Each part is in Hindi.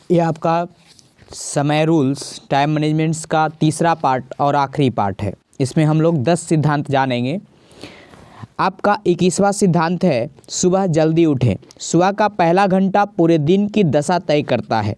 ये आपका समय रूल्स टाइम मैनेजमेंट्स का तीसरा पार्ट और आखिरी पार्ट है। इसमें हम लोग 10 सिद्धांत जानेंगे। आपका 21वां सिद्धांत है सुबह जल्दी उठें। सुबह का पहला घंटा पूरे दिन की दशा तय करता है।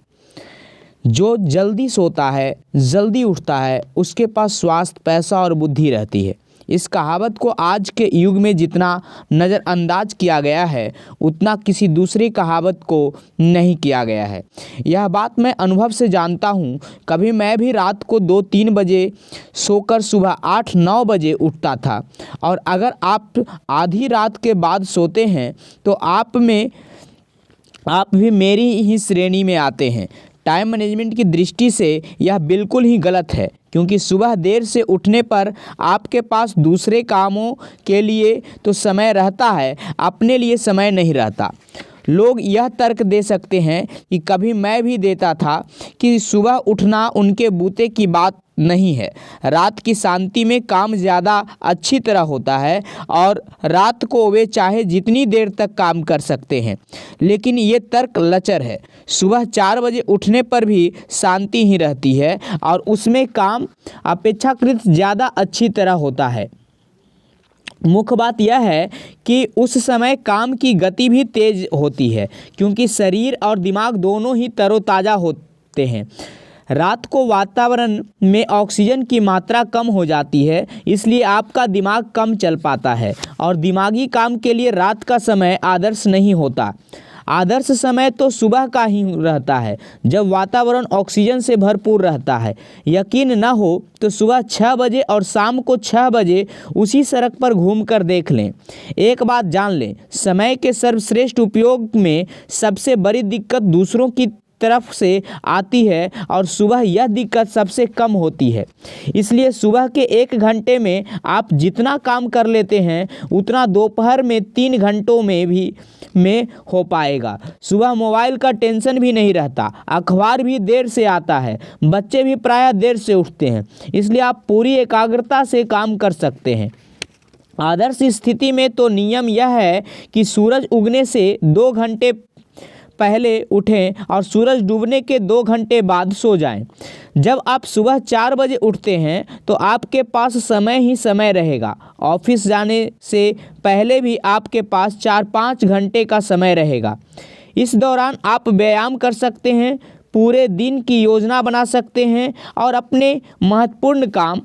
जो जल्दी सोता है, जल्दी उठता है, उसके पास स्वास्थ्य, पैसा और बुद्धि रहती है। इस कहावत को आज के युग में जितना नज़रअंदाज किया गया है, उतना किसी दूसरी कहावत को नहीं किया गया है। यह बात मैं अनुभव से जानता हूँ। कभी मैं भी रात को 2-3 बजे सोकर सुबह 8-9 बजे उठता था। और अगर आप आधी रात के बाद सोते हैं तो आप भी मेरी ही श्रेणी में आते हैं। टाइम मैनेजमेंट की दृष्टि से यह बिल्कुल ही गलत है, क्योंकि सुबह देर से उठने पर आपके पास दूसरे कामों के लिए तो समय रहता है, अपने लिए समय नहीं रहता। लोग यह तर्क दे सकते हैं कि कभी मैं भी देता था कि सुबह उठना उनके बूते की बात नहीं है। रात की शांति में काम ज़्यादा अच्छी तरह होता है और रात को वे चाहे जितनी देर तक काम कर सकते हैं। लेकिन ये तर्क लचर है। सुबह 4 बजे उठने पर भी शांति ही रहती है और उसमें काम अपेक्षाकृत ज़्यादा अच्छी तरह होता है। मुख्य बात यह है कि उस समय काम की गति भी तेज होती है, क्योंकि शरीर और दिमाग दोनों ही तरोताज़ा होते हैं। रात को वातावरण में ऑक्सीजन की मात्रा कम हो जाती है, इसलिए आपका दिमाग कम चल पाता है और दिमागी काम के लिए रात का समय आदर्श नहीं होता। आदर्श समय तो सुबह का ही रहता है, जब वातावरण ऑक्सीजन से भरपूर रहता है। यकीन न हो तो सुबह 6 बजे और शाम को 6 बजे उसी सड़क पर घूमकर देख लें। एक बात जान लें, समय के सर्वश्रेष्ठ उपयोग में सबसे बड़ी दिक्कत दूसरों की तरफ से आती है और सुबह यह दिक्कत सबसे कम होती है। इसलिए सुबह के 1 घंटे में आप जितना काम कर लेते हैं, उतना दोपहर में 3 घंटों में हो पाएगा। सुबह मोबाइल का टेंशन भी नहीं रहता, अखबार भी देर से आता है, बच्चे भी प्रायः देर से उठते हैं, इसलिए आप पूरी एकाग्रता से काम कर सकते हैं। आदर्श स्थिति में तो नियम यह है कि सूरज उगने से 2 घंटे पहले उठें और सूरज डूबने के 2 घंटे बाद सो जाएं। जब आप सुबह 4 बजे उठते हैं तो आपके पास समय ही समय रहेगा। ऑफिस जाने से पहले भी आपके पास 4-5 घंटे का समय रहेगा। इस दौरान आप व्यायाम कर सकते हैं, पूरे दिन की योजना बना सकते हैं और अपने महत्वपूर्ण काम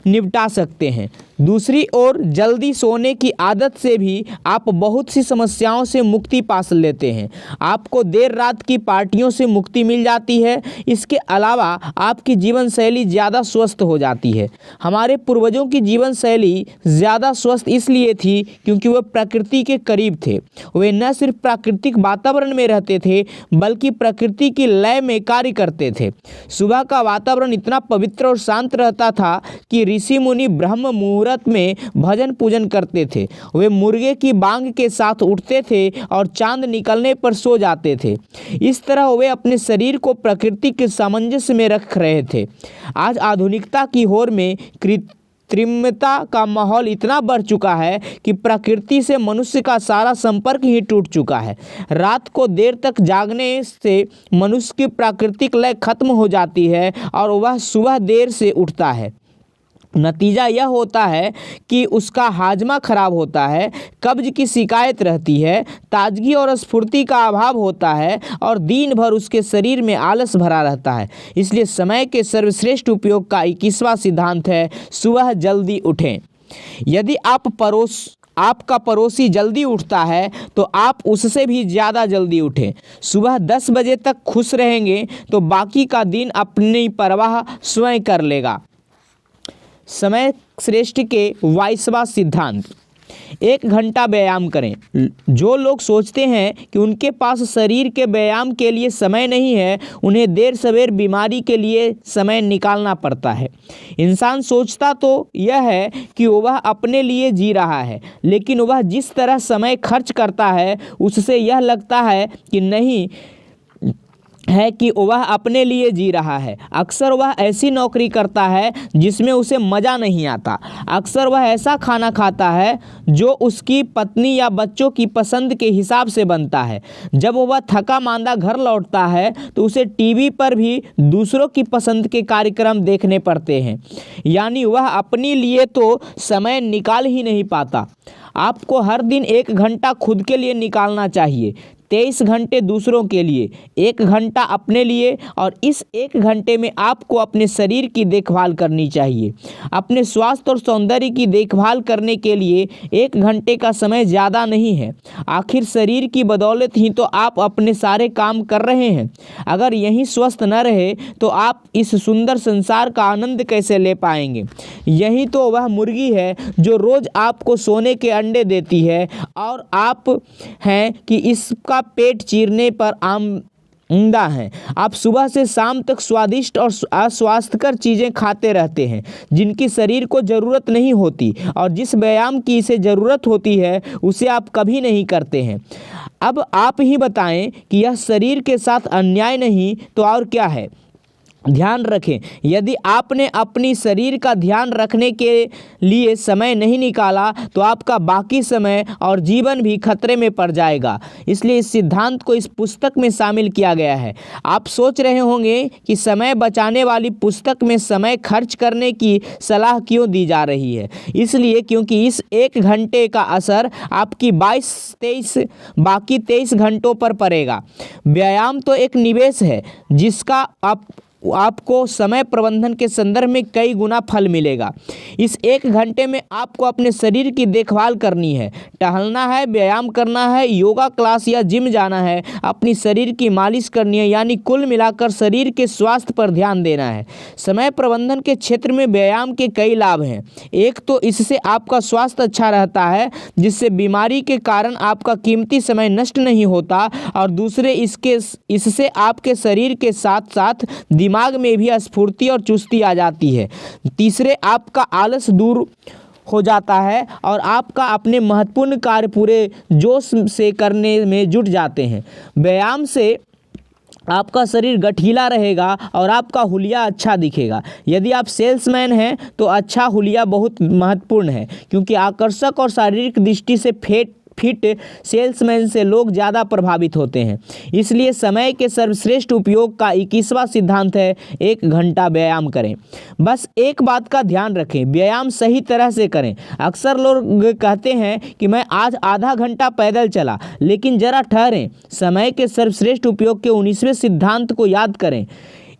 निपटा सकते हैं। दूसरी ओर जल्दी सोने की आदत से भी आप बहुत सी समस्याओं से मुक्ति पा लेते हैं। आपको देर रात की पार्टियों से मुक्ति मिल जाती है। इसके अलावा आपकी जीवन शैली ज़्यादा स्वस्थ हो जाती है। हमारे पूर्वजों की जीवन शैली ज़्यादा स्वस्थ इसलिए थी क्योंकि वे प्रकृति के करीब थे। वे न सिर्फ प्राकृतिक वातावरण में रहते थे, बल्कि प्रकृति की लय में कार्य करते थे। सुबह का वातावरण इतना पवित्र और शांत रहता था कि ऋषि मुनि ब्रह्म मुहूर्त में भजन पूजन करते थे। वे मुर्गे की बांग के साथ उठते थे और चांद निकलने पर सो जाते थे। इस तरह वे अपने शरीर को प्रकृति के सामंजस्य में रख रहे थे। आज आधुनिकता की होड़ में कृत्रिमता का माहौल इतना बढ़ चुका है कि प्रकृति से मनुष्य का सारा संपर्क ही टूट चुका है। रात को देर तक जागने से मनुष्य की प्राकृतिक लय खत्म हो जाती है और वह सुबह देर से उठता है। नतीजा यह होता है कि उसका हाजमा खराब होता है, कब्ज की शिकायत रहती है, ताजगी और स्फूर्ति का अभाव होता है और दिन भर उसके शरीर में आलस भरा रहता है। इसलिए समय के सर्वश्रेष्ठ उपयोग का 21वां सिद्धांत है सुबह जल्दी उठें। यदि आपका पड़ोसी जल्दी उठता है तो आप उससे भी ज़्यादा जल्दी उठें। सुबह 10 बजे तक खुश रहेंगे तो बाकी का दिन अपनी परवाह स्वयं कर लेगा। समय श्रेष्ठ के 22वां सिद्धांत, 1 घंटा व्यायाम करें। जो लोग सोचते हैं कि उनके पास शरीर के व्यायाम के लिए समय नहीं है, उन्हें देर सवेर बीमारी के लिए समय निकालना पड़ता है। इंसान सोचता तो यह है कि वह अपने लिए जी रहा है, लेकिन वह जिस तरह समय खर्च करता है उससे यह लगता है कि नहीं है कि वह अपने लिए जी रहा है। अक्सर वह ऐसी नौकरी करता है जिसमें उसे मज़ा नहीं आता। अक्सर वह ऐसा खाना खाता है जो उसकी पत्नी या बच्चों की पसंद के हिसाब से बनता है। जब वह थका मांदा घर लौटता है तो उसे टीवी पर भी दूसरों की पसंद के कार्यक्रम देखने पड़ते हैं, यानी वह अपने लिए तो समय निकाल ही नहीं पाता। आपको हर दिन 1 घंटा खुद के लिए निकालना चाहिए, 23 घंटे दूसरों के लिए, 1 घंटा अपने लिए, और इस 1 घंटे में आपको अपने शरीर की देखभाल करनी चाहिए। अपने स्वास्थ्य और सौंदर्य की देखभाल करने के लिए 1 घंटे का समय ज़्यादा नहीं है। आखिर शरीर की बदौलत ही तो आप अपने सारे काम कर रहे हैं। अगर यही स्वस्थ न रहे तो आप इस सुंदर संसार का आनंद कैसे ले पाएंगे। यही तो वह मुर्गी है जो रोज़ आपको सोने के अंडे देती है और आप हैं कि इसका पेट चीरने पर आमदा हैं। आप सुबह से शाम तक स्वादिष्ट और अस्वास्थ्यकर चीज़ें खाते रहते हैं जिनकी शरीर को ज़रूरत नहीं होती, और जिस व्यायाम की इसे ज़रूरत होती है उसे आप कभी नहीं करते हैं। अब आप ही बताएं कि यह शरीर के साथ अन्याय नहीं तो और क्या है। ध्यान रखें, यदि आपने अपनी शरीर का ध्यान रखने के लिए समय नहीं निकाला तो आपका बाकी समय और जीवन भी खतरे में पड़ जाएगा। इसलिए इस सिद्धांत को इस पुस्तक में शामिल किया गया है। आप सोच रहे होंगे कि समय बचाने वाली पुस्तक में समय खर्च करने की सलाह क्यों दी जा रही है। इसलिए क्योंकि इस 1 घंटे का असर आपकी बाकी 23 घंटों पर पड़ेगा। व्यायाम तो एक निवेश है जिसका आपको समय प्रबंधन के संदर्भ में कई गुना फल मिलेगा। इस 1 घंटे में आपको अपने शरीर की देखभाल करनी है, टहलना है, व्यायाम करना है, योगा क्लास या जिम जाना है, अपनी शरीर की मालिश करनी है, यानी कुल मिलाकर शरीर के स्वास्थ्य पर ध्यान देना है। समय प्रबंधन के क्षेत्र में व्यायाम के कई लाभ हैं। एक तो इससे आपका स्वास्थ्य अच्छा रहता है जिससे बीमारी के कारण आपका कीमती समय नष्ट नहीं होता, और दूसरे इससे आपके शरीर के साथ साथ दिमाग में भी स्फूर्ति और चुस्ती आ जाती है। तीसरे, आपका आलस दूर हो जाता है और आपका अपने महत्वपूर्ण कार्य पूरे जोश से करने में जुट जाते हैं। व्यायाम से आपका शरीर गठीला रहेगा और आपका हुलिया अच्छा दिखेगा। यदि आप सेल्समैन हैं तो अच्छा हुलिया बहुत महत्वपूर्ण है, क्योंकि आकर्षक और शारीरिक दृष्टि से फिट सेल्समैन से लोग ज़्यादा प्रभावित होते हैं। इसलिए समय के सर्वश्रेष्ठ उपयोग का 21वां सिद्धांत है 1 घंटा व्यायाम करें। बस एक बात का ध्यान रखें, व्यायाम सही तरह से करें। अक्सर लोग कहते हैं कि मैं आज आधा घंटा पैदल चला, लेकिन ज़रा ठहरें, समय के सर्वश्रेष्ठ उपयोग के 19वें सिद्धांत को याद करें।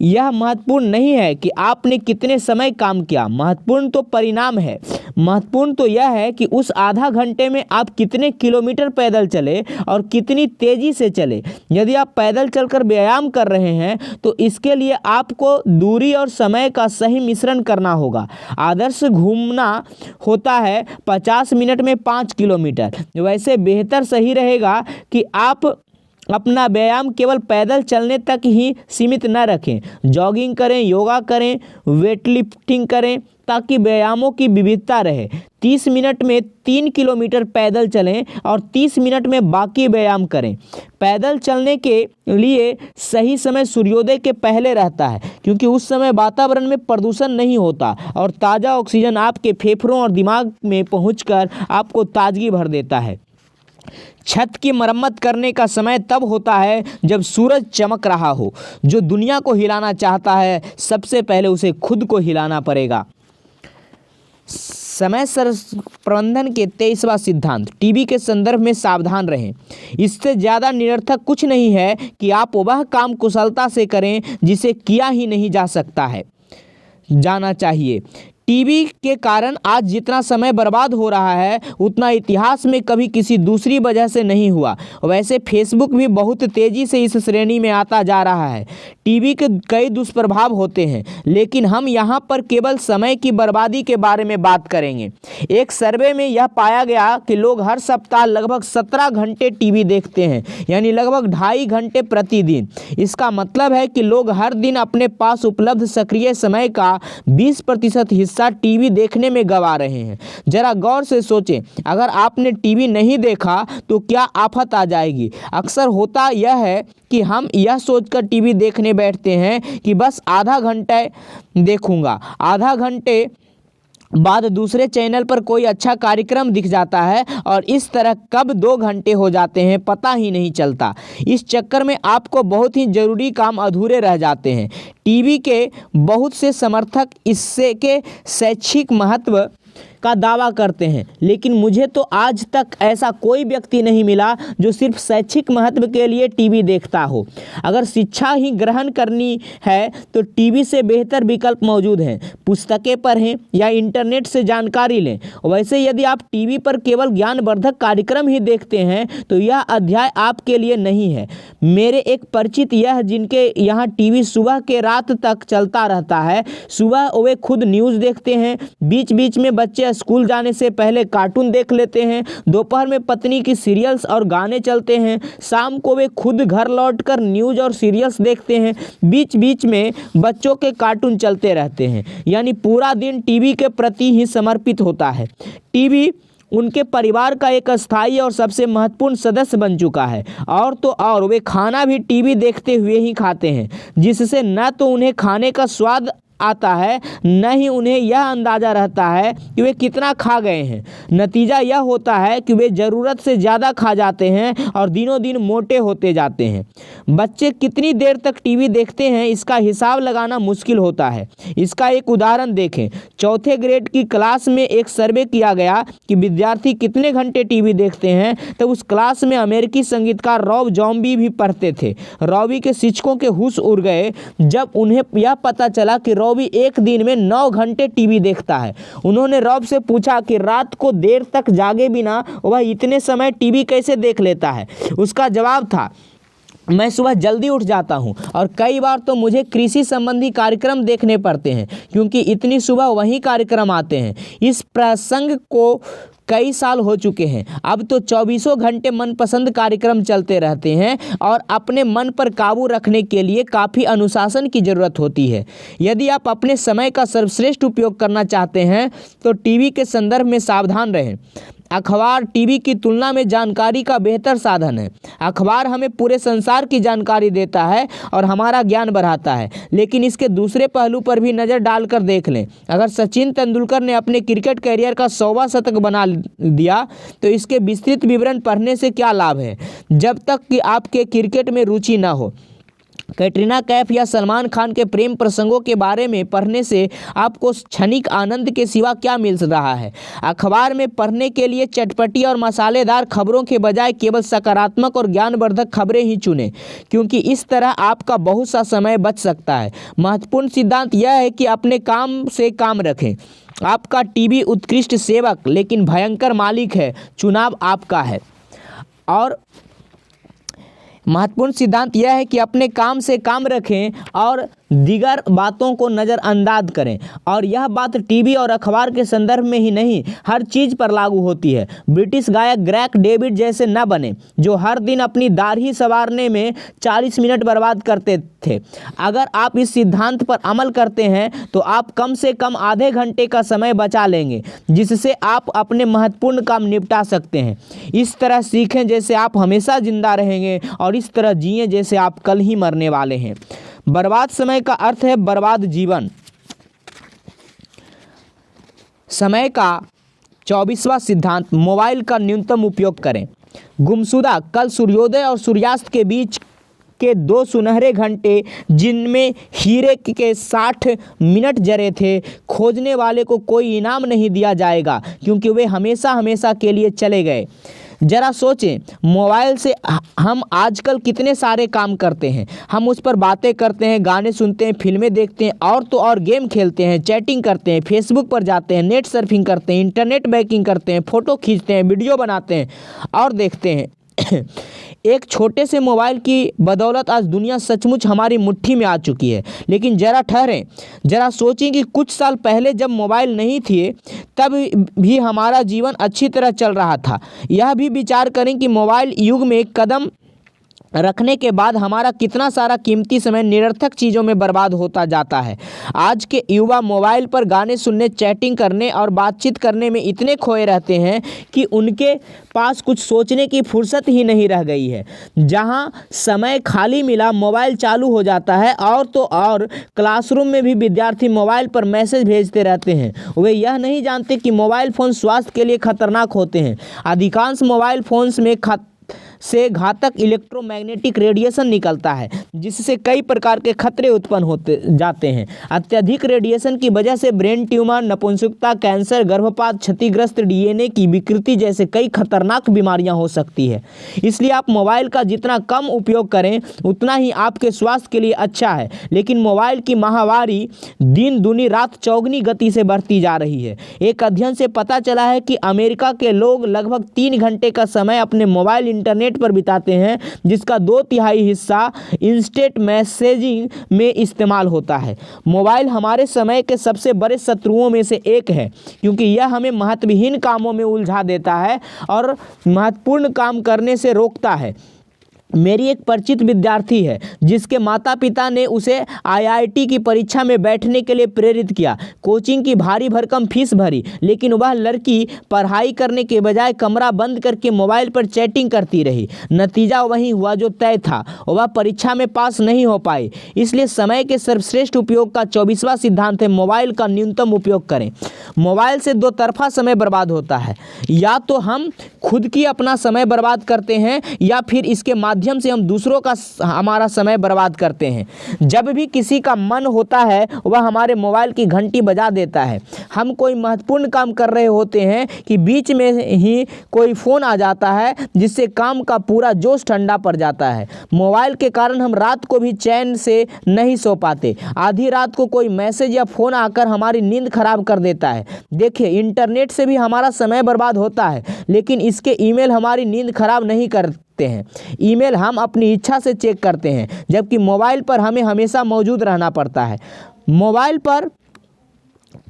यह महत्वपूर्ण नहीं है कि आपने कितने समय काम किया, महत्वपूर्ण तो परिणाम है। महत्वपूर्ण तो यह है कि उस आधा घंटे में आप कितने किलोमीटर पैदल चले और कितनी तेज़ी से चले। यदि आप पैदल चलकर व्यायाम कर रहे हैं तो इसके लिए आपको दूरी और समय का सही मिश्रण करना होगा। आदर्श घूमना होता है 50 मिनट में 5 किलोमीटर। वैसे बेहतर सही रहेगा कि आप अपना व्यायाम केवल पैदल चलने तक ही सीमित न रखें। जॉगिंग करें, योगा करें, वेट लिफ्टिंग करें, ताकि व्यायामों की विविधता रहे। 30 मिनट में 3 किलोमीटर पैदल चलें और 30 मिनट में बाकी व्यायाम करें। पैदल चलने के लिए सही समय सूर्योदय के पहले रहता है, क्योंकि उस समय वातावरण में प्रदूषण नहीं होता और ताज़ा ऑक्सीजन आपके फेफड़ों और दिमाग में पहुंचकर आपको ताजगी भर देता है। छत की मरम्मत करने का समय तब होता है जब सूरज चमक रहा हो। जो दुनिया को हिलाना चाहता है, सबसे पहले उसे खुद को हिलाना पड़ेगा। समय प्रबंधन के 23वां सिद्धांत, टीवी के संदर्भ में सावधान रहें। इससे ज़्यादा निरर्थक कुछ नहीं है कि आप वह काम कुशलता से करें जिसे किया ही नहीं जाना चाहिए। टीवी के कारण आज जितना समय बर्बाद हो रहा है उतना इतिहास में कभी किसी दूसरी वजह से नहीं हुआ। वैसे फेसबुक भी बहुत तेज़ी से इस श्रेणी में आता जा रहा है। टीवी के कई दुष्प्रभाव होते हैं, लेकिन हम यहाँ पर केवल समय की बर्बादी के बारे में बात करेंगे। एक सर्वे में यह पाया गया कि लोग हर सप्ताह लगभग 17 घंटे टीवी देखते हैं, यानी लगभग 2.5 घंटे प्रतिदिन। इसका मतलब है कि लोग हर दिन अपने पास उपलब्ध सक्रिय समय का 20% हिस्सा पैसा टीवी देखने में गंवा रहे हैं। जरा गौर से सोचें, अगर आपने टीवी नहीं देखा तो क्या आफत आ जाएगी। अक्सर होता यह है कि हम यह सोचकर टीवी देखने बैठते हैं कि बस आधा घंटा देखूंगा, आधा घंटे बाद दूसरे चैनल पर कोई अच्छा कार्यक्रम दिख जाता है और इस तरह कब 2 घंटे हो जाते हैं पता ही नहीं चलता। इस चक्कर में आपको बहुत ही ज़रूरी काम अधूरे रह जाते हैं। टीवी के बहुत से समर्थक इससे के शैक्षिक महत्व का दावा करते हैं, लेकिन मुझे तो आज तक ऐसा कोई व्यक्ति नहीं मिला जो सिर्फ शैक्षिक महत्व के लिए टीवी देखता हो। अगर शिक्षा ही ग्रहण करनी है तो टीवी से बेहतर विकल्प मौजूद हैं। पुस्तकें पढ़ें या इंटरनेट से जानकारी लें। वैसे यदि आप टीवी पर केवल ज्ञानवर्धक कार्यक्रम ही देखते हैं तो यह अध्याय आपके लिए नहीं है। मेरे एक परिचित यह जिनके यहाँ टीवी सुबह के रात तक चलता रहता है। सुबह वे खुद न्यूज़ देखते हैं, बीच बीच में बच्चे स्कूल जाने से पहले कार्टून देख लेते हैं, दोपहर में पत्नी की सीरियल्स और गाने चलते हैं, शाम को वे खुद घर लौटकर न्यूज़ और सीरियल्स देखते हैं, बीच बीच में बच्चों के कार्टून चलते रहते हैं। यानी पूरा दिन टीवी के प्रति ही समर्पित होता है। टीवी उनके परिवार का एक अस्थायी और सबसे महत्वपूर्ण सदस्य बन चुका है। और तो और वे खाना भी टीवी देखते हुए ही खाते हैं, जिससे न तो उन्हें खाने का स्वाद आता है, न ही उन्हें यह अंदाज़ा रहता है कि वे कितना खा गए हैं। नतीजा यह होता है कि वे ज़रूरत से ज़्यादा खा जाते हैं और दिनों दिन मोटे होते जाते हैं। बच्चे कितनी देर तक टीवी देखते हैं इसका हिसाब लगाना मुश्किल होता है। इसका एक उदाहरण देखें। चौथे ग्रेड की क्लास में एक सर्वे किया गया कि विद्यार्थी कितने घंटे टीवी देखते हैं, तब उस क्लास में अमेरिकी संगीतकार रॉब जॉम्बी भी पढ़ते थे। रॉबी के शिक्षकों के होश उड़ गए जब उन्हें यह पता चला कि रॉबी एक दिन में 9 घंटे टीवी देखता है। उन्होंने रॉब से पूछा कि रात को देर तक जागे बिना वह इतने समय टीवी कैसे देख लेता है। उसका जवाब था, मैं सुबह जल्दी उठ जाता हूँ और कई बार तो मुझे कृषि संबंधी कार्यक्रम देखने पड़ते हैं क्योंकि इतनी सुबह वही कार्यक्रम आते हैं। इस प्रसंग को कई साल हो चुके हैं। अब तो 24 घंटे मनपसंद कार्यक्रम चलते रहते हैं और अपने मन पर काबू रखने के लिए काफ़ी अनुशासन की ज़रूरत होती है। यदि आप अपने समय का सर्वश्रेष्ठ उपयोग करना चाहते हैं तो टीवी के संदर्भ में सावधान रहें। अखबार टीवी की तुलना में जानकारी का बेहतर साधन है। अखबार हमें पूरे संसार की जानकारी देता है और हमारा ज्ञान बढ़ाता है, लेकिन इसके दूसरे पहलू पर भी नज़र डालकर देख लें। अगर सचिन तेंदुलकर ने अपने क्रिकेट कैरियर का 100वां शतक बना दिया तो इसके विस्तृत विवरण पढ़ने से क्या लाभ है जब तक कि आपके क्रिकेट में रुचि न हो। कैटरीना कैफ या सलमान खान के प्रेम प्रसंगों के बारे में पढ़ने से आपको क्षणिक आनंद के सिवा क्या मिल रहा है। अखबार में पढ़ने के लिए चटपटी और मसालेदार खबरों के बजाय केवल सकारात्मक और ज्ञानवर्धक खबरें ही चुनें, क्योंकि इस तरह आपका बहुत सा समय बच सकता है। महत्वपूर्ण सिद्धांत यह है कि अपने काम से काम रखें। आपका टीवी उत्कृष्ट सेवक लेकिन भयंकर मालिक है। चुनाव आपका है। और महत्वपूर्ण सिद्धांत यह है कि अपने काम से काम रखें और दीगर बातों को नज़रअंदाज करें। और यह बात टीवी और अखबार के संदर्भ में ही नहीं, हर चीज़ पर लागू होती है। ब्रिटिश गायक ग्रेग डेविड जैसे न बने जो हर दिन अपनी दाढ़ी संवारने में 40 मिनट बर्बाद करते थे। अगर आप इस सिद्धांत पर अमल करते हैं तो आप कम से कम आधे घंटे का समय बचा लेंगे, जिससे आप अपने महत्वपूर्ण काम निपटा सकते हैं। इस तरह सीखें जैसे आप हमेशा जिंदा रहेंगे और इस तरह जिएं जैसे आप कल ही मरने वाले हैं। बर्बाद समय का अर्थ है बर्बाद जीवन। समय का 24वां सिद्धांत, मोबाइल का न्यूनतम उपयोग करें। गुमशुदा कल सूर्योदय और सूर्यास्त के बीच के 2 सुनहरे घंटे जिनमें हीरे के 60 मिनट जरे थे, खोजने वाले को कोई इनाम नहीं दिया जाएगा क्योंकि वे हमेशा हमेशा के लिए चले गए। ज़रा सोचें, मोबाइल से हम आजकल कितने सारे काम करते हैं। हम उस पर बातें करते हैं, गाने सुनते हैं, फिल्में देखते हैं और तो और गेम खेलते हैं, चैटिंग करते हैं, फेसबुक पर जाते हैं, नेट सर्फिंग करते हैं, इंटरनेट बैंकिंग करते हैं, फ़ोटो खींचते हैं, वीडियो बनाते हैं और देखते हैं। एक छोटे से मोबाइल की बदौलत आज दुनिया सचमुच हमारी मुट्ठी में आ चुकी है। लेकिन ज़रा ठहरें, ज़रा सोचें कि कुछ साल पहले जब मोबाइल नहीं थे तब भी हमारा जीवन अच्छी तरह चल रहा था। यह भी विचार करें कि मोबाइल युग में कदम रखने के बाद हमारा कितना सारा कीमती समय निरर्थक चीज़ों में बर्बाद होता जाता है। आज के युवा मोबाइल पर गाने सुनने, चैटिंग करने और बातचीत करने में इतने खोए रहते हैं कि उनके पास कुछ सोचने की फुर्सत ही नहीं रह गई है। जहां समय खाली मिला मोबाइल चालू हो जाता है, और तो और क्लासरूम में भी विद्यार्थी मोबाइल पर मैसेज भेजते रहते हैं। वे यह नहीं जानते कि मोबाइल फ़ोन स्वास्थ्य के लिए खतरनाक होते हैं। अधिकांश मोबाइल फ़ोन्स में से घातक इलेक्ट्रोमैग्नेटिक रेडिएशन निकलता है, जिससे कई प्रकार के खतरे उत्पन्न होते जाते हैं। अत्यधिक रेडिएशन की वजह से ब्रेन ट्यूमर, नपुंसकता, कैंसर, गर्भपात, क्षतिग्रस्त डीएनए की विकृति जैसे कई खतरनाक बीमारियां हो सकती है। इसलिए आप मोबाइल का जितना कम उपयोग करें उतना ही आपके स्वास्थ्य के लिए अच्छा है। लेकिन मोबाइल की महामारी दिन दूनी रात चौगुनी गति से बढ़ती जा रही है। एक अध्ययन से पता चला है कि अमेरिका के लोग लगभग 3 घंटे का समय अपने मोबाइल इंटरनेट पर बिताते हैं, जिसका 2/3 हिस्सा इंस्टेंट मैसेजिंग में इस्तेमाल होता है। मोबाइल हमारे समय के सबसे बड़े शत्रुओं में से एक है, क्योंकि यह हमें महत्वहीन कामों में उलझा देता है और महत्वपूर्ण काम करने से रोकता है। मेरी एक परिचित विद्यार्थी है जिसके माता पिता ने उसे आईआईटी की परीक्षा में बैठने के लिए प्रेरित किया। कोचिंग की भारी भरकम फीस भरी, लेकिन वह लड़की पढ़ाई करने के बजाय कमरा बंद करके मोबाइल पर चैटिंग करती रही। नतीजा वही हुआ जो तय था, वह परीक्षा में पास नहीं हो पाई। इसलिए समय के सर्वश्रेष्ठ उपयोग का 24वां सिद्धांत है, मोबाइल का न्यूनतम उपयोग करें। मोबाइल से दो तरफा समय बर्बाद होता है। या तो हम खुद की अपना समय बर्बाद करते हैं, या फिर इसके माध्यम से हम दूसरों का हमारा समय बर्बाद करते हैं। जब भी किसी का मन होता है वह हमारे मोबाइल की घंटी बजा देता है। हम कोई महत्वपूर्ण काम कर रहे होते हैं कि बीच में ही कोई फ़ोन आ जाता है, जिससे काम का पूरा जोश ठंडा पड़ जाता है। मोबाइल के कारण हम रात को भी चैन से नहीं सो पाते। आधी रात को कोई मैसेज या फ़ोन आकर हमारी नींद खराब कर देता है। देखिए, इंटरनेट से भी हमारा समय बर्बाद होता है, लेकिन इसके ईमेल हमारी नींद खराब नहीं करते हैं। ईमेल हम अपनी इच्छा से चेक करते हैं, जबकि मोबाइल पर हमें हमेशा मौजूद रहना पड़ता है। मोबाइल पर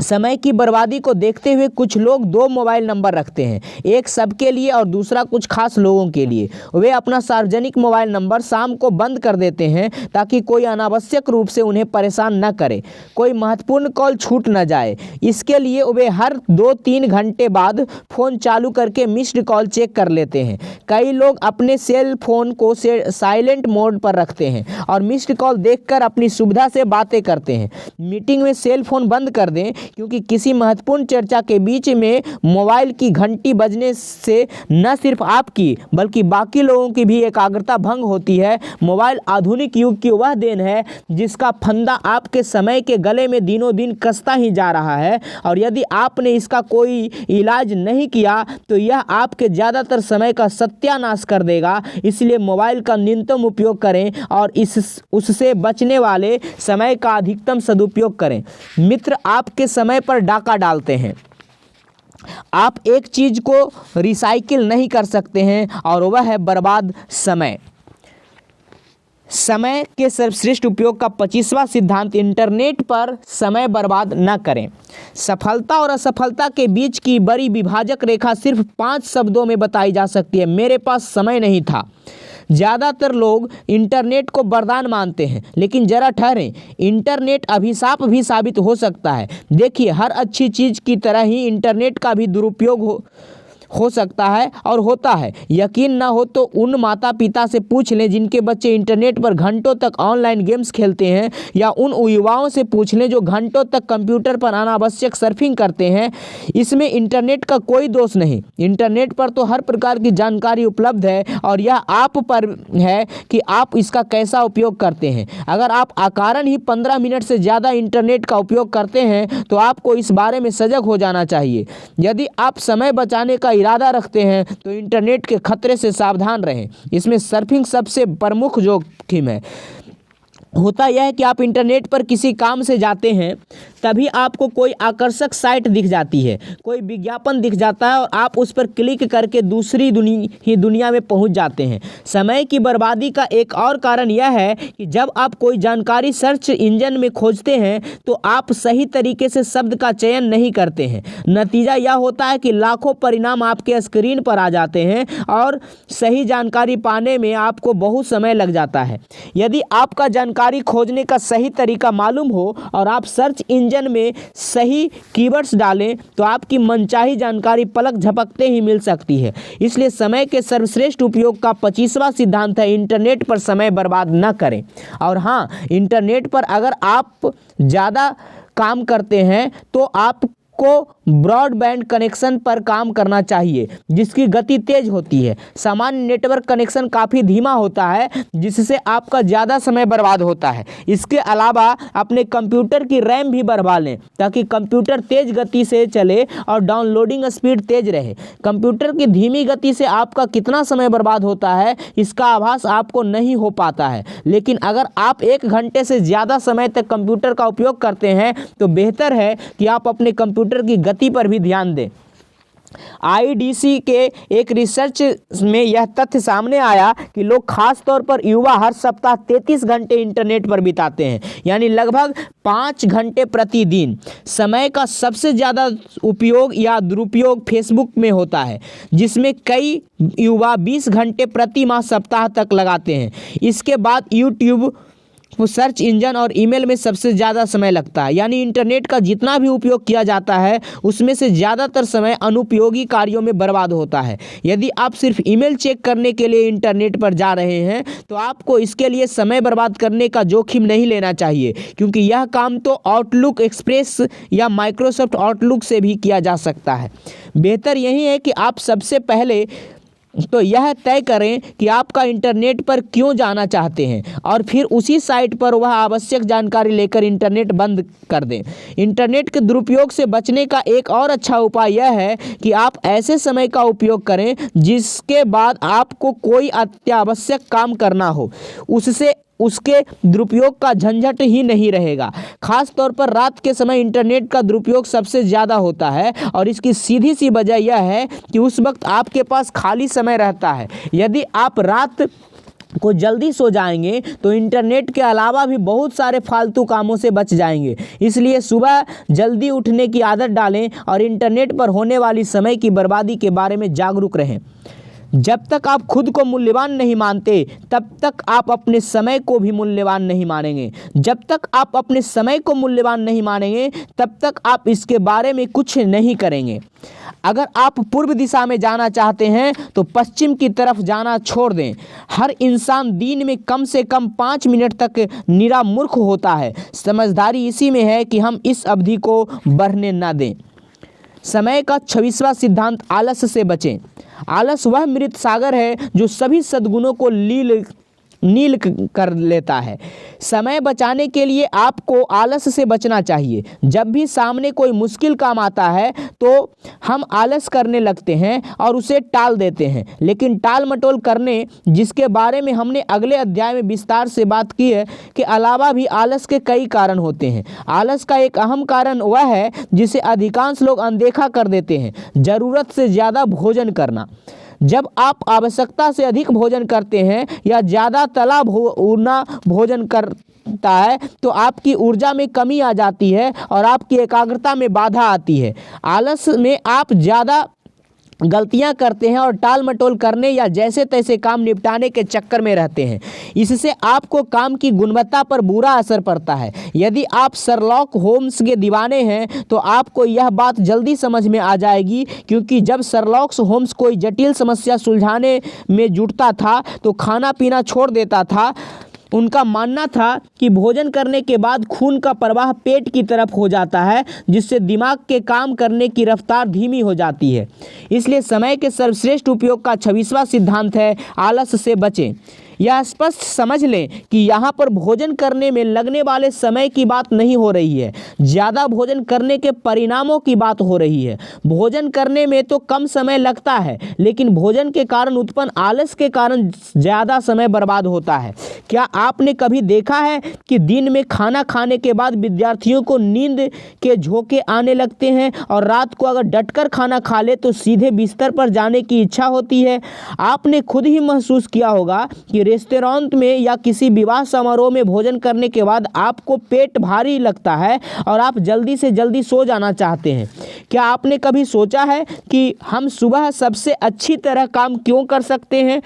समय की बर्बादी को देखते हुए कुछ लोग 2 मोबाइल नंबर रखते हैं, एक सबके लिए और दूसरा कुछ खास लोगों के लिए। वे अपना सार्वजनिक मोबाइल नंबर शाम को बंद कर देते हैं ताकि कोई अनावश्यक रूप से उन्हें परेशान न करे, कोई महत्वपूर्ण कॉल छूट न जाए। इसके लिए वे हर 2-3 घंटे बाद फ़ोन चालू करके मिस्ड कॉल चेक कर लेते हैं। कई लोग अपने सेल फोन को साइलेंट मोड पर रखते हैं और मिस्ड कॉल देखकर अपनी सुविधा से बातें करते हैं। मीटिंग में सेल फोन बंद कर दें, क्योंकि किसी महत्वपूर्ण चर्चा के बीच में मोबाइल की घंटी बजने से न सिर्फ आपकी बल्कि बाकी लोगों की भी एकाग्रता भंग होती है। मोबाइल आधुनिक युग की वह देन है जिसका फंदा आपके समय के गले में दिनों दिन कसता ही जा रहा है, और यदि आपने इसका कोई इलाज नहीं किया तो यह आपके ज़्यादातर समय का सत्यानाश कर देगा। इसलिए मोबाइल का न्यूनतम उपयोग करें और उससे बचने वाले समय का अधिकतम सदुपयोग करें। मित्र आपके समय पर डाका डालते हैं। आप एक चीज को रिसाइकिल नहीं कर सकते हैं, और वह है बर्बाद समय। समय के सर्वश्रेष्ठ उपयोग का 25वां सिद्धांत, इंटरनेट पर समय बर्बाद न करें। सफलता और असफलता के बीच की बड़ी विभाजक रेखा सिर्फ 5 शब्दों में बताई जा सकती है, मेरे पास समय नहीं था। ज़्यादातर लोग इंटरनेट को वरदान मानते हैं, लेकिन ज़रा ठहरें, इंटरनेट अभिशाप भी साबित हो सकता है। देखिए, हर अच्छी चीज़ की तरह ही इंटरनेट का भी दुरुपयोग हो सकता है और होता है। यकीन ना हो तो उन माता पिता से पूछ लें जिनके बच्चे इंटरनेट पर घंटों तक ऑनलाइन गेम्स खेलते हैं, या उन युवाओं से पूछ लें जो घंटों तक कंप्यूटर पर अनावश्यक सर्फिंग करते हैं। इसमें इंटरनेट का कोई दोष नहीं। इंटरनेट पर तो हर प्रकार की जानकारी उपलब्ध है, और यह आप पर है कि आप इसका कैसा उपयोग करते हैं। अगर आप अकारण ही 15 मिनट से ज़्यादा इंटरनेट का उपयोग करते हैं तो आपको इस बारे में सजग हो जाना चाहिए। यदि आप समय बचाने का इरादा रखते हैं तो इंटरनेट के खतरे से सावधान रहें। इसमें सर्फिंग सबसे प्रमुख जोखिम है। होता यह है कि आप इंटरनेट पर किसी काम से जाते हैं तभी आपको कोई आकर्षक साइट दिख जाती है, कोई विज्ञापन दिख जाता है और आप उस पर क्लिक करके दूसरी दुनिया में पहुंच जाते हैं। समय की बर्बादी का एक और कारण यह है कि जब आप कोई जानकारी सर्च इंजन में खोजते हैं तो आप सही तरीके से शब्द का चयन नहीं करते हैं। नतीजा यह होता है कि लाखों परिणाम आपके स्क्रीन पर आ जाते हैं और सही जानकारी पाने में आपको बहुत समय लग जाता है। यदि आपका जानकारी खोजने का सही तरीका मालूम हो और आप सर्च इंजन में सही कीवर्ड्स डालें तो आपकी मनचाही जानकारी पलक झपकते ही मिल सकती है। इसलिए समय के सर्वश्रेष्ठ उपयोग का 25वां सिद्धांत है, इंटरनेट पर समय बर्बाद न करें। और हाँ, इंटरनेट पर अगर आप ज़्यादा काम करते हैं तो आपको ब्रॉडबैंड कनेक्शन पर काम करना चाहिए जिसकी गति तेज होती है। सामान्य नेटवर्क कनेक्शन काफ़ी धीमा होता है जिससे आपका ज़्यादा समय बर्बाद होता है। इसके अलावा अपने कंप्यूटर की रैम भी बढ़वा लें ताकि कंप्यूटर तेज गति से चले और डाउनलोडिंग स्पीड तेज रहे। कंप्यूटर की धीमी गति से आपका कितना समय बर्बाद होता है इसका आभास आपको नहीं हो पाता है, लेकिन अगर आप 1 घंटे से ज़्यादा समय तक कंप्यूटर का उपयोग करते हैं तो बेहतर है कि आप अपने कंप्यूटर की गति पर भी ध्यान दें। आईडीसी के एक रिसर्च में यह तथ्य सामने आया कि लोग खास तौर पर युवा हर सप्ताह 33 घंटे इंटरनेट पर बिताते हैं, यानी लगभग 5 घंटे प्रतिदिन। समय का सबसे ज़्यादा उपयोग या दुरुपयोग फेसबुक में होता है जिसमें कई युवा 20 घंटे प्रति माह सप्ताह तक लगाते हैं। इसके बाद यूट्यूब, सर्च इंजन और ईमेल में सबसे ज़्यादा समय लगता है। यानी इंटरनेट का जितना भी उपयोग किया जाता है उसमें से ज़्यादातर समय अनुपयोगी कार्यों में बर्बाद होता है। यदि आप सिर्फ ईमेल चेक करने के लिए इंटरनेट पर जा रहे हैं तो आपको इसके लिए समय बर्बाद करने का जोखिम नहीं लेना चाहिए, क्योंकि यह काम तो आउटलुक एक्सप्रेस या माइक्रोसॉफ्ट आउटलुक से भी किया जा सकता है। बेहतर यही है कि आप सबसे पहले तो यह तय करें कि आपका इंटरनेट पर क्यों जाना चाहते हैं और फिर उसी साइट पर वह आवश्यक जानकारी लेकर इंटरनेट बंद कर दें। इंटरनेट के दुरुपयोग से बचने का एक और अच्छा उपाय यह है कि आप ऐसे समय का उपयोग करें जिसके बाद आपको कोई अत्यावश्यक काम करना हो, उसके दुरुपयोग का झंझट ही नहीं रहेगा। खास तौर पर रात के समय इंटरनेट का दुरुपयोग सबसे ज़्यादा होता है और इसकी सीधी सी वजह यह है कि उस वक्त आपके पास खाली समय रहता है। यदि आप रात को जल्दी सो जाएंगे तो इंटरनेट के अलावा भी बहुत सारे फालतू कामों से बच जाएंगे। इसलिए सुबह जल्दी उठने की आदत डालें और इंटरनेट पर होने वाली समय की बर्बादी के बारे में जागरूक रहें। जब तक आप खुद को मूल्यवान नहीं मानते तब तक आप अपने समय को भी मूल्यवान नहीं मानेंगे। जब तक आप अपने समय को मूल्यवान नहीं मानेंगे तब तक आप इसके बारे में कुछ नहीं करेंगे। अगर आप पूर्व दिशा में जाना चाहते हैं तो पश्चिम की तरफ जाना छोड़ दें। हर इंसान दिन में कम से कम 5 मिनट तक निरा मूर्ख होता है। समझदारी इसी में है कि हम इस अवधि को बढ़ने न दें। समय का 26वां सिद्धांत, आलस से बचें। आलस वह मृत सागर है जो सभी सद्गुणों को नील कर लेता है। समय बचाने के लिए आपको आलस से बचना चाहिए। जब भी सामने कोई मुश्किल काम आता है तो हम आलस करने लगते हैं और उसे टाल देते हैं, लेकिन टाल मटोल करने, जिसके बारे में हमने अगले अध्याय में विस्तार से बात की है, के अलावा भी आलस के कई कारण होते हैं। आलस का एक अहम कारण वह है जिसे अधिकांश लोग अनदेखा कर देते हैं, ज़रूरत से ज़्यादा भोजन करना। जब आप आवश्यकता से अधिक भोजन करते हैं या ज़्यादा तला भुना भोजन करता है तो आपकी ऊर्जा में कमी आ जाती है और आपकी एकाग्रता में बाधा आती है। आलस में आप ज़्यादा गलतियां करते हैं और टाल मटोल करने या जैसे तैसे काम निपटाने के चक्कर में रहते हैं। इससे आपको काम की गुणवत्ता पर बुरा असर पड़ता है। यदि आप शर्लॉक होम्स के दीवाने हैं तो आपको यह बात जल्दी समझ में आ जाएगी, क्योंकि जब शर्लॉक होम्स कोई जटिल समस्या सुलझाने में जुटता था तो खाना पीना छोड़ देता था। उनका मानना था कि भोजन करने के बाद खून का प्रवाह पेट की तरफ हो जाता है, जिससे दिमाग के काम करने की रफ्तार धीमी हो जाती है। इसलिए समय के सर्वश्रेष्ठ उपयोग का 26वां सिद्धांत है, आलस से बचें। यह स्पष्ट समझ लें कि यहाँ पर भोजन करने में लगने वाले समय की बात नहीं हो रही है, ज़्यादा भोजन करने के परिणामों की बात हो रही है। भोजन करने में तो कम समय लगता है, लेकिन भोजन के कारण उत्पन्न आलस के कारण ज़्यादा समय बर्बाद होता है। क्या आपने कभी देखा है कि दिन में खाना खाने के बाद विद्यार्थियों को नींद के झोंके आने लगते हैं और रात को अगर डटकर खाना खा ले तो सीधे बिस्तर पर जाने की इच्छा होती है? आपने खुद ही महसूस किया होगा कि रेस्टोरेंट में या किसी विवाह समारोह में भोजन करने के बाद आपको पेट भारी लगता है और आप जल्दी से जल्दी सो जाना चाहते हैं। क्या आपने कभी सोचा है कि हम सुबह सबसे अच्छी तरह काम क्यों कर सकते हैं?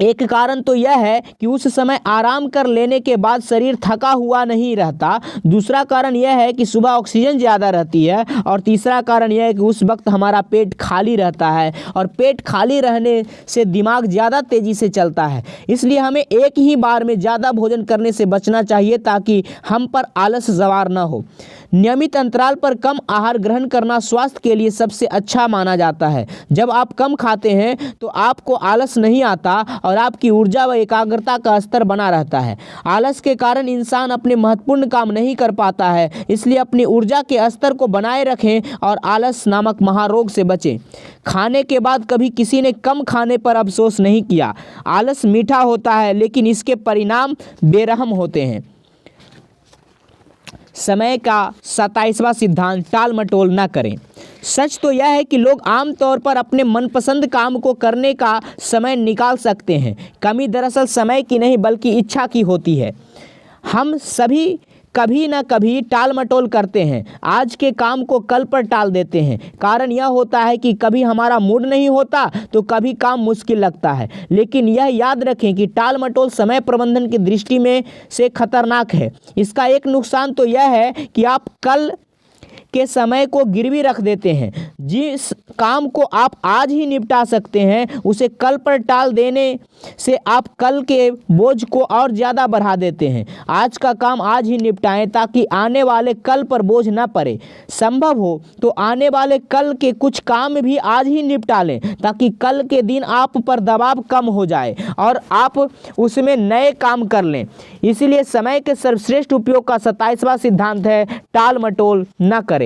एक कारण तो यह है कि उस समय आराम कर लेने के बाद शरीर थका हुआ नहीं रहता। दूसरा कारण यह है कि सुबह ऑक्सीजन ज़्यादा रहती है। और तीसरा कारण यह है कि उस वक्त हमारा पेट खाली रहता है और पेट खाली रहने से दिमाग ज़्यादा तेज़ी से चलता है। इसलिए हमें एक ही बार में ज़्यादा भोजन करने से बचना चाहिए ताकि हम पर आलस सवार न हो। नियमित अंतराल पर कम आहार ग्रहण करना स्वास्थ्य के लिए सबसे अच्छा माना जाता है। जब आप कम खाते हैं तो आपको आलस नहीं आता और आपकी ऊर्जा व एकाग्रता का स्तर बना रहता है। आलस के कारण इंसान अपने महत्वपूर्ण काम नहीं कर पाता है, इसलिए अपनी ऊर्जा के स्तर को बनाए रखें और आलस नामक महारोग से बचें। खाने के बाद कभी किसी ने कम खाने पर अफसोस नहीं किया। आलस मीठा होता है, लेकिन इसके परिणाम बेरहम होते हैं। समय का 27वां सिद्धांत, टाल मटोल न करें। सच तो यह है कि लोग आमतौर पर अपने मनपसंद काम को करने का समय निकाल सकते हैं। कमी दरअसल समय की नहीं बल्कि इच्छा की होती है। हम सभी कभी ना कभी टाल मटोल करते हैं, आज के काम को कल पर टाल देते हैं। कारण यह होता है कि कभी हमारा मूड नहीं होता तो कभी काम मुश्किल लगता है। लेकिन यह याद रखें कि टाल मटोल समय प्रबंधन की दृष्टि में से खतरनाक है। इसका एक नुकसान तो यह है कि आप कल के समय को गिरवी रख देते हैं। जिस काम को आप आज ही निपटा सकते हैं उसे कल पर टाल देने से आप कल के बोझ को और ज़्यादा बढ़ा देते हैं। आज का काम आज ही निपटाएं ताकि आने वाले कल पर बोझ न पड़े। संभव हो तो आने वाले कल के कुछ काम भी आज ही निपटा लें ताकि कल के दिन आप पर दबाव कम हो जाए और आप उसमें नए काम कर लें। इसीलिए समय के सर्वश्रेष्ठ उपयोग का 27वां सिद्धांत है, टाल मटोल न करें।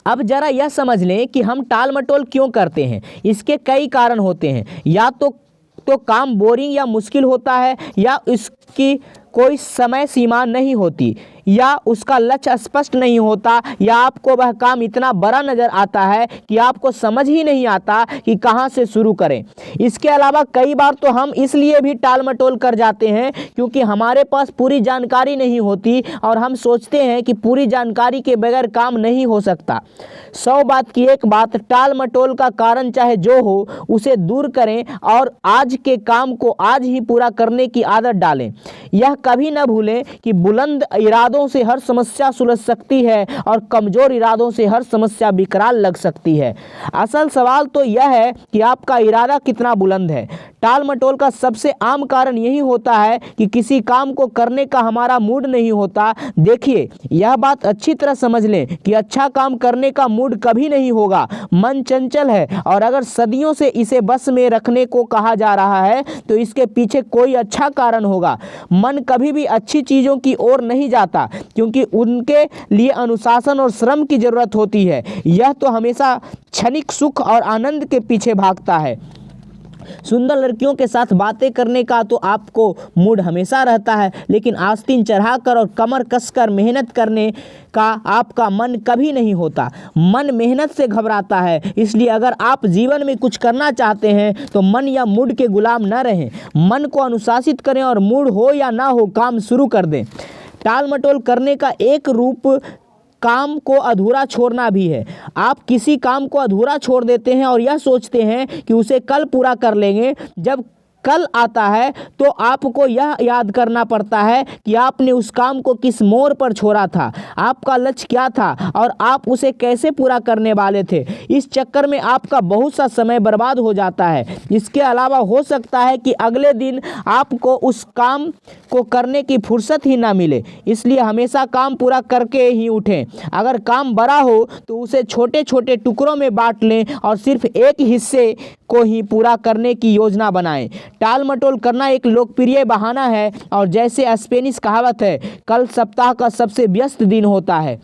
अब जरा यह समझ लें कि हम टाल मटोल क्यों करते हैं। इसके कई कारण होते हैं। या तो काम बोरिंग या मुश्किल होता है, या इसकी कोई समय सीमा नहीं होती, या उसका लक्ष्य स्पष्ट नहीं होता, या आपको वह काम इतना बड़ा नज़र आता है कि आपको समझ ही नहीं आता कि कहाँ से शुरू करें। इसके अलावा कई बार तो हम इसलिए भी टाल मटोल कर जाते हैं क्योंकि हमारे पास पूरी जानकारी नहीं होती और हम सोचते हैं कि पूरी जानकारी के बगैर काम नहीं हो सकता। 100 बात की एक बात, टाल मटोल का कारण चाहे जो हो उसे दूर करें और आज के काम को आज ही पूरा करने की आदत डालें। यह कभी न भूलें कि बुलंद इरादों से हर समस्या सुलझ सकती है और कमज़ोर इरादों से हर समस्या विकराल लग सकती है। असल सवाल तो यह है कि आपका इरादा कितना बुलंद है। टाल मटोल का सबसे आम कारण यही होता है कि किसी काम को करने का हमारा मूड नहीं होता। देखिए, यह बात अच्छी तरह समझ लें कि अच्छा काम करने का मूड कभी नहीं होगा। मन चंचल है और अगर सदियों से इसे बस में रखने को कहा जा रहा है तो इसके पीछे कोई अच्छा कारण होगा। मन कभी भी अच्छी चीज़ों की ओर नहीं जाता क्योंकि उनके लिए अनुशासन और श्रम की ज़रूरत होती है। यह तो हमेशा क्षणिक सुख और आनंद के पीछे भागता है। सुंदर लड़कियों के साथ बातें करने का तो आपको मूड हमेशा रहता है, लेकिन आस्तीन चढ़ाकर और कमर कसकर मेहनत करने का आपका मन कभी नहीं होता। मन मेहनत से घबराता है। इसलिए अगर आप जीवन में कुछ करना चाहते हैं तो मन या मूड के गुलाम न रहें। मन को अनुशासित करें और मूड हो या ना हो काम शुरू कर दें। टाल मटोल करने का एक रूप काम को अधूरा छोड़ना भी है। आप किसी काम को अधूरा छोड़ देते हैं और यह सोचते हैं कि उसे कल पूरा कर लेंगे। जब कल आता है तो आपको यह याद करना पड़ता है कि आपने उस काम को किस मोड़ पर छोड़ा था, आपका लक्ष्य क्या था और आप उसे कैसे पूरा करने वाले थे। इस चक्कर में आपका बहुत सा समय बर्बाद हो जाता है। इसके अलावा हो सकता है कि अगले दिन आपको उस काम को करने की फुर्सत ही ना मिले। इसलिए हमेशा काम पूरा करके ही उठें। अगर काम बड़ा हो तो उसे छोटे छोटे टुकड़ों में बांट लें और सिर्फ एक हिस्से को ही पूरा करने की योजना बनाएं। टाल मटोल करना एक लोकप्रिय बहाना है और जैसे स्पेनिश कहावत है, कल सप्ताह का सबसे व्यस्त दिन होता है।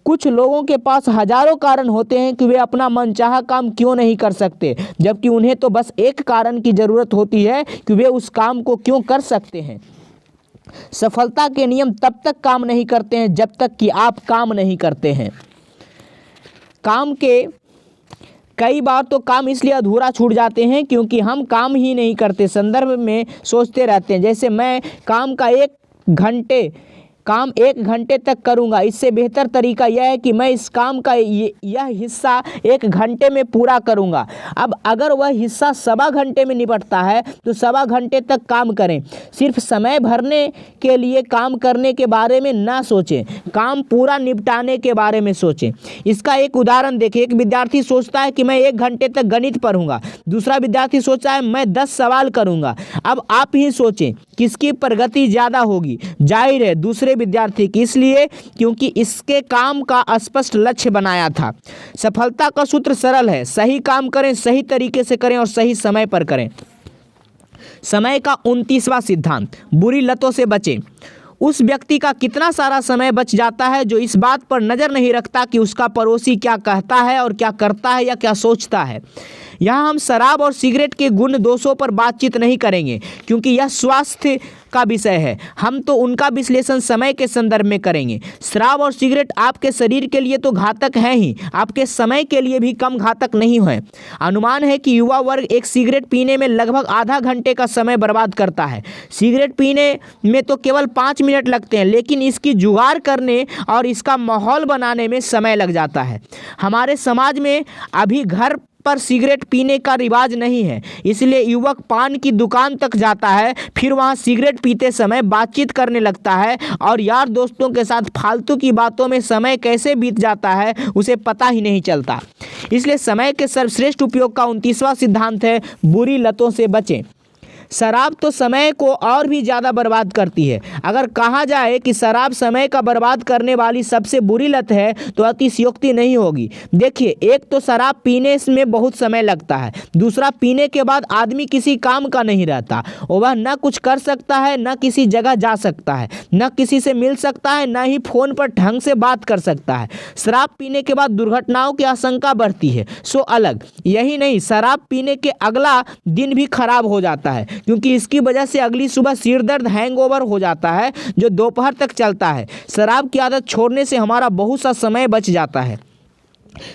कुछ लोगों के पास हजारों कारण होते हैं कि वे अपना मनचाहा काम क्यों नहीं कर सकते, जबकि उन्हें तो बस एक कारण की ज़रूरत होती है कि वे उस काम को क्यों कर सकते हैं। सफलता के नियम तब तक काम नहीं करते हैं जब तक कि आप काम नहीं करते हैं। काम के कई बार तो काम इसलिए अधूरा छूट जाते हैं क्योंकि हम काम ही नहीं करते, संदर्भ में सोचते रहते हैं। जैसे मैं काम 1 घंटे तक करूंगा, इससे बेहतर तरीका यह है कि मैं इस काम का यह हिस्सा 1 घंटे में पूरा करूंगा। अब अगर वह हिस्सा 1.25 घंटे में निपटता है तो 1.25 घंटे तक काम करें। सिर्फ समय भरने के लिए काम करने के बारे में ना सोचें, काम पूरा निपटाने के बारे में सोचें। इसका एक उदाहरण देखें। एक विद्यार्थी सोचता है कि मैं 1 घंटे तक गणित पढ़ूंगा, दूसरा विद्यार्थी सोचता है मैं 10 सवाल करूंगा। अब आप ही सोचें किसकी प्रगति ज़्यादा होगी। जाहिर है दूसरे विद्यार्थी की, इसलिए क्योंकि इसके काम का स्पष्ट लक्ष्य बनाया था। सफलता का सूत्र सरल है, सही काम करें, सही तरीके से करें और सही समय पर करें। समय का 29वां सिद्धांत, बुरी लतों से बचें। उस व्यक्ति का कितना सारा समय बच जाता है जो इस बात पर नज़र नहीं रखता कि उसका पड़ोसी क्या कहता है और क्या करता है या क्या सोचता है। यहाँ हम शराब और सिगरेट के गुण दोषों पर बातचीत नहीं करेंगे क्योंकि यह स्वास्थ्य का विषय है। हम तो उनका विश्लेषण समय के संदर्भ में करेंगे। शराब और सिगरेट आपके शरीर के लिए तो घातक हैं ही, आपके समय के लिए भी कम घातक नहीं है। अनुमान है कि युवा वर्ग एक सिगरेट पीने में लगभग आधा घंटे का समय बर्बाद करता है। सिगरेट पीने में तो केवल 5 मिनट लगते हैं, लेकिन इसकी जुगाड़ करने और इसका माहौल बनाने में समय लग जाता है। हमारे समाज में अभी घर पर सिगरेट पीने का रिवाज नहीं है, इसलिए युवक पान की दुकान तक जाता है, फिर वहां सिगरेट पीते समय बातचीत करने लगता है और यार दोस्तों के साथ फालतू की बातों में समय कैसे बीत जाता है उसे पता ही नहीं चलता। इसलिए समय के सर्वश्रेष्ठ उपयोग का 29वां सिद्धांत है, बुरी लतों से बचें। शराब तो समय को और भी ज़्यादा बर्बाद करती है। अगर कहा जाए कि शराब समय का बर्बाद करने वाली सबसे बुरी लत है तो अतिशयोक्ति नहीं होगी। देखिए, एक तो शराब पीने में बहुत समय लगता है, दूसरा पीने के बाद आदमी किसी काम का नहीं रहता। वह न कुछ कर सकता है, न किसी जगह जा सकता है, न किसी से मिल सकता है, न ही फ़ोन पर ढंग से बात कर सकता है। शराब पीने के बाद दुर्घटनाओं की आशंका बढ़ती है, सो अलग। यही नहीं, शराब पीने के अगला दिन भी खराब हो जाता है क्योंकि इसकी वजह से अगली सुबह सिर दर्द, हैंगओवर हो जाता है जो दोपहर तक चलता है। शराब की आदत छोड़ने से हमारा बहुत सा समय बच जाता है।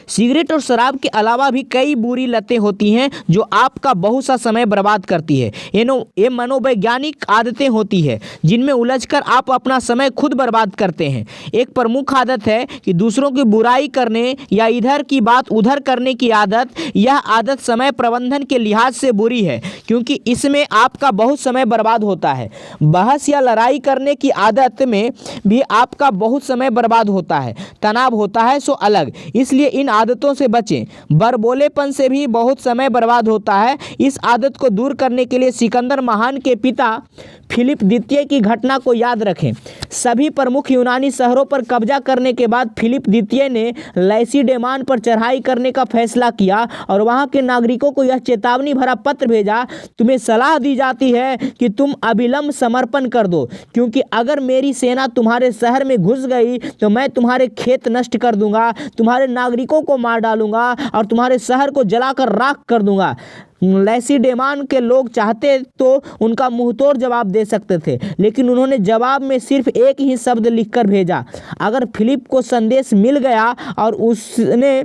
सिगरेट और शराब के अलावा भी कई बुरी लतें होती हैं जो आपका बहुत सा समय बर्बाद करती है। ये मनोवैज्ञानिक आदतें होती है जिनमें उलझकर आप अपना समय खुद बर्बाद करते हैं। एक प्रमुख आदत है कि दूसरों की बुराई करने या इधर की बात उधर करने की आदत। यह आदत समय प्रबंधन के लिहाज से बुरी है क्योंकि इसमें आपका बहुत समय बर्बाद होता है। बहस या लड़ाई करने की आदत में भी आपका बहुत समय बर्बाद होता है, तनाव होता है, सो अलग। इसलिए इन आदतों से बचें। बड़बोलेपन से भी बहुत समय बर्बाद होता है। इस आदत को दूर करने के लिए सिकंदर महान के पिता फिलिप द्वितीय की घटना को याद रखें। सभी प्रमुख यूनानी शहरों पर कब्जा करने के बाद फिलिप द्वितीय ने लैसीडेमान पर चढ़ाई करने का फैसला किया और वहां के नागरिकों को यह चेतावनी भरा पत्र भेजा, तुम्हें सलाह दी जाती है कि तुम अविलंब समर्पण कर दो, क्योंकि अगर मेरी सेना तुम्हारे शहर में घुस गई तो मैं तुम्हारे खेत नष्ट कर दूंगा, तुम्हारे नागरिकों को मार डालूंगा और तुम्हारे शहर को जलाकर राख कर दूंगा। लैसीडेमान के लोग चाहते तो उनका मुंहतोड़ जवाब दे सकते थे, लेकिन उन्होंने जवाब में सिर्फ एक ही शब्द लिखकर भेजा। अगर फिलिप को संदेश मिल गया और उसने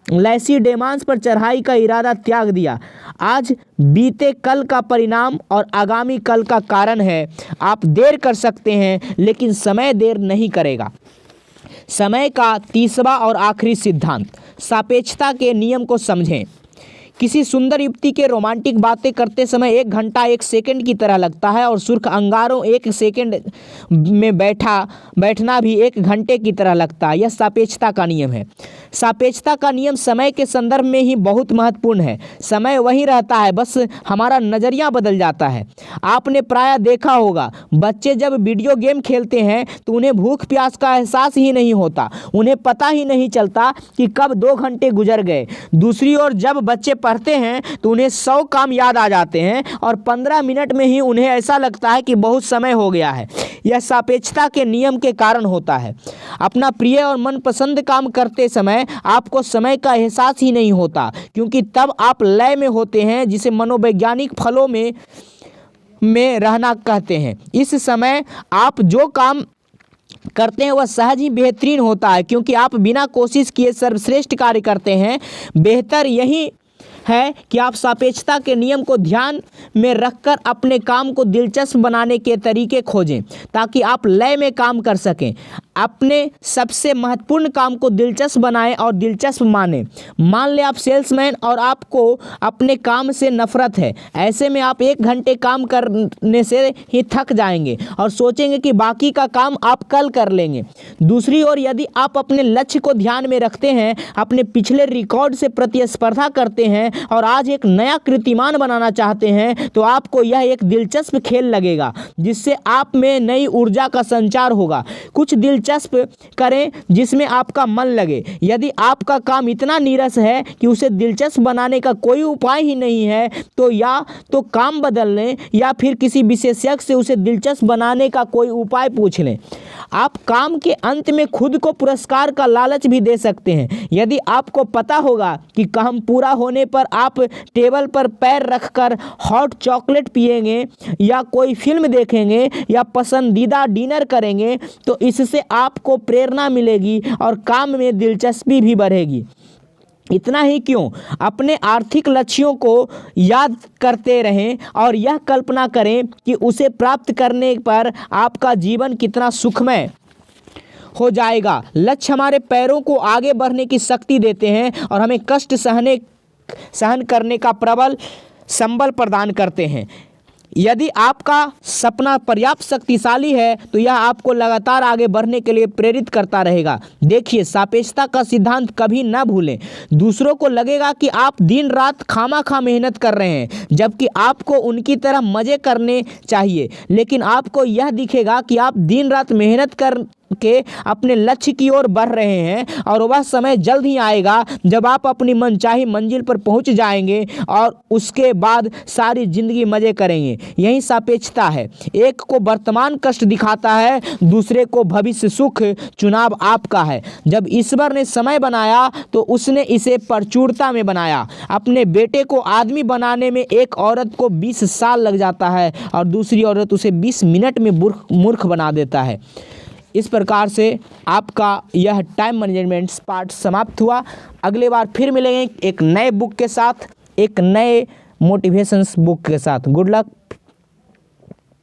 लैसीडेमांस पर चढ़ाई का इरादा त्याग दिया। आज बीते कल का परिणाम और आगामी कल का कारण है। आप देर कर सकते हैं लेकिन समय देर नहीं करेगा। समय का 30वां और आखिरी सिद्धांत, सापेक्षता के नियम को समझें। किसी सुंदर युवती के रोमांटिक बातें करते समय 1 घंटा 1 सेकंड की तरह लगता है और सुर्ख अंगारों 1 सेकंड में बैठना भी 1 घंटे की तरह लगता है। यह सापेक्षता का नियम है। सापेक्षता का नियम समय के संदर्भ में ही बहुत महत्वपूर्ण है। समय वही रहता है, बस हमारा नज़रिया बदल जाता है। आपने प्रायः देखा होगा, बच्चे जब वीडियो गेम खेलते हैं तो उन्हें भूख प्यास का एहसास ही नहीं होता, उन्हें पता ही नहीं चलता कि कब 2 घंटे गुजर गए। दूसरी ओर जब बच्चे पढ़ते हैं तो उन्हें 100 काम याद आ जाते हैं और 15 मिनट में ही उन्हें ऐसा लगता है कि बहुत समय हो गया है। यह सापेक्षता के नियम के कारण होता है। अपना प्रिय और मनपसंद काम करते समय आपको समय का एहसास ही नहीं होता, क्योंकि तब आप लय में होते हैं, जिसे मनोवैज्ञानिक फलों में रहना कहते हैं। इस समय आप जो काम करते हैं वह सहज ही बेहतरीन होता है, क्योंकि आप बिना कोशिश किए सर्वश्रेष्ठ कार्य करते हैं। बेहतर यही है कि आप सापेक्षता के नियम को ध्यान में रखकर अपने काम को दिलचस्प बनाने के तरीके खोजें, ताकि आप लय में काम कर सकें। अपने सबसे महत्वपूर्ण काम को दिलचस्प बनाएं और दिलचस्प मानें। मान लें आप सेल्समैन और आपको अपने काम से नफरत है। ऐसे में आप 1 घंटे काम करने से ही थक जाएंगे और सोचेंगे कि बाकी का काम आप कल कर लेंगे। दूसरी ओर यदि आप अपने लक्ष्य को ध्यान में रखते हैं, अपने पिछले रिकॉर्ड से प्रतिस्पर्धा करते हैं और आज एक नया कीर्तिमान बनाना चाहते हैं, तो आपको यह एक दिलचस्प खेल लगेगा, जिससे आप में नई ऊर्जा का संचार होगा। कुछ दिलचस्प करें जिसमें आपका मन लगे। यदि आपका काम इतना नीरस है कि उसे दिलचस्प बनाने का कोई उपाय ही नहीं है, तो या तो काम बदल लें या फिर किसी विशेषज्ञ से उसे दिलचस्प बनाने का कोई उपाय पूछ लें। आप काम के अंत में खुद को पुरस्कार का लालच भी दे सकते हैं। यदि आपको पता होगा कि काम पूरा होने पर आप टेबल पर पैर रखकर हॉट चॉकलेट पिएंगे या कोई फिल्म देखेंगे या पसंदीदा डिनर करेंगे, तो इससे आपको प्रेरणा मिलेगी और काम में दिलचस्पी भी बढ़ेगी। इतना ही क्यों, अपने आर्थिक लक्ष्यों को याद करते रहें और यह कल्पना करें कि उसे प्राप्त करने पर आपका जीवन कितना सुखमय हो जाएगा। लक्ष्य हमारे पैरों को आगे बढ़ने की शक्ति देते हैं और हमें कष्ट सहन करने का प्रबल संबल प्रदान करते हैं। यदि आपका सपना पर्याप्त शक्तिशाली है तो यह आपको लगातार आगे बढ़ने के लिए प्रेरित करता रहेगा। देखिए, सापेक्षता का सिद्धांत कभी न भूलें। दूसरों को लगेगा कि आप दिन रात खामखा मेहनत कर रहे हैं, जबकि आपको उनकी तरह मज़े करने चाहिए, लेकिन आपको यह दिखेगा कि आप दिन रात मेहनत कर के अपने लक्ष्य की ओर बढ़ रहे हैं और वह समय जल्द ही आएगा जब आप अपनी मनचाही मंजिल पर पहुंच जाएंगे और उसके बाद सारी जिंदगी मजे करेंगे। यही सापेक्षता है। एक को वर्तमान कष्ट दिखाता है, दूसरे को भविष्य सुख। चुनाव आपका है। जब ईश्वर ने समय बनाया तो उसने इसे प्रचुरता में बनाया। अपने बेटे को आदमी बनाने में एक औरत को 20 साल लग जाता है और दूसरी औरत उसे 20 मिनट में मूर्ख बना देता है। इस प्रकार से आपका यह टाइम मैनेजमेंट पार्ट समाप्त हुआ। अगले बार फिर मिलेंगे एक नए बुक के साथ, एक नए मोटिवेशंस बुक के साथ। Good luck.